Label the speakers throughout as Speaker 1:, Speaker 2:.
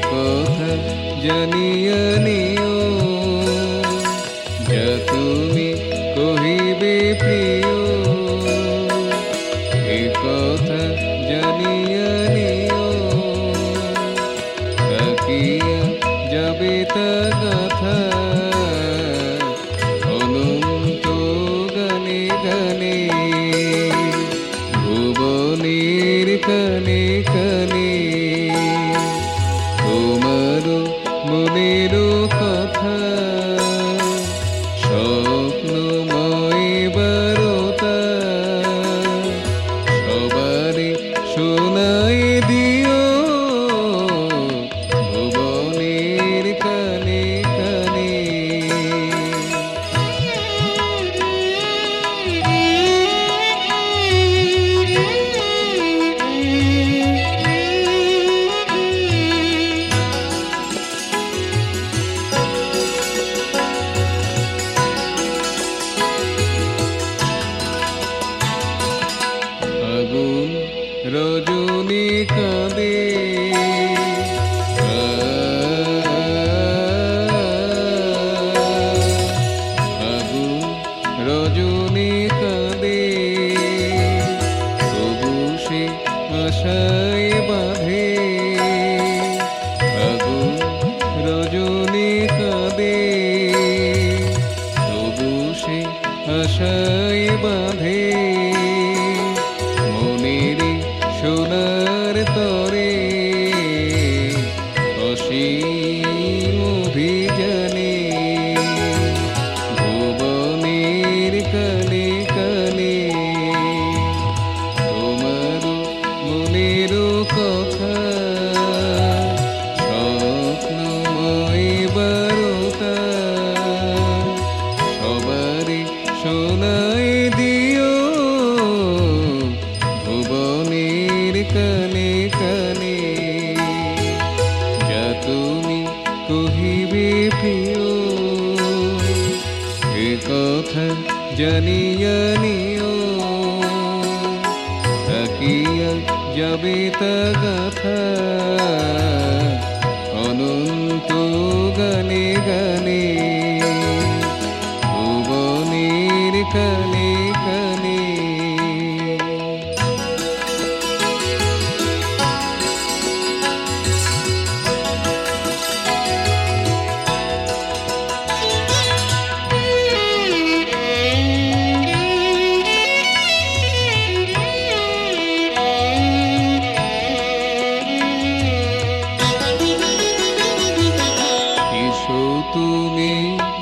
Speaker 1: কথা জানিয়া নিও, যা তুমি কহিবে প্রিয়, এ কথা জানিয়া নিও, থাকিয়া যাবে তা গাথা অনন্ত গানে গানে, ভুবনের কানে কানে, তোমার মনের কথা স্বপ্নময় বারতা সবারে শোনায় দিও, ভুবনের কানে কানে। আগুন রজনী কাঁদে, আগুন রজনী কাঁদে, তবু সে আশায় বাঁধে, আগুন রজনী কাঁদে, তবু সে আশায় বাঁধে, সোনার তরে অসীম অভিযানে, ভুবনের কানে কানে, তোমার মনের কথা স্বপ্নময় বারতা সবারে শোনায় দিও, ভুবনের কানে কানে, যা তুমি কহিবে প্রিয়, এ কথা জানিয়া নিও, থাকিয়া যাবে তা গাথা অনন্ত গানে গানে, ভুবনের কানে কানে। তুমি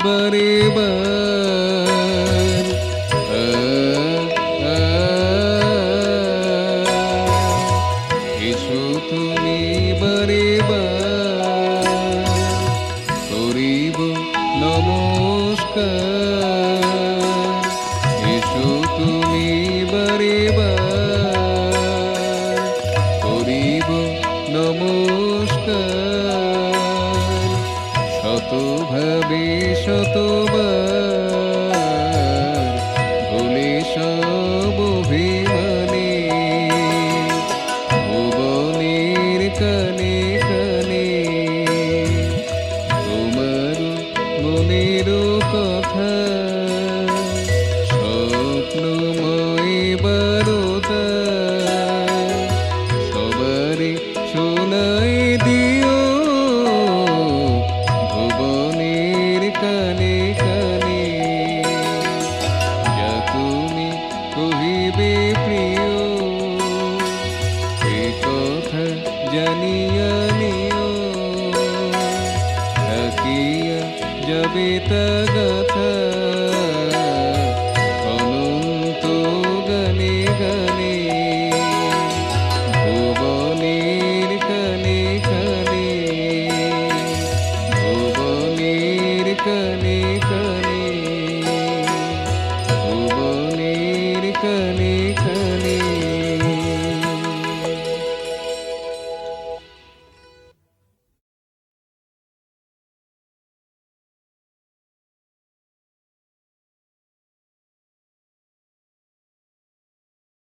Speaker 1: বারে বার এসো, তুমি বারে বার করিব নমস্কার, এসো তুমি বারে বার করিব নমস্কার, শতভাবে শতবার ভুলে সব অভিমানে, ভুবনের কানে কানে, তোমার মনের কথা স্বপ্নময় বারতা সবারে শোনায় দিও, ভুবনের কানে কানে, যা তুমি কহিবে প্রিয়, এ কথা জানিয়া নিও, থাকিয়া যাবে তা গাথা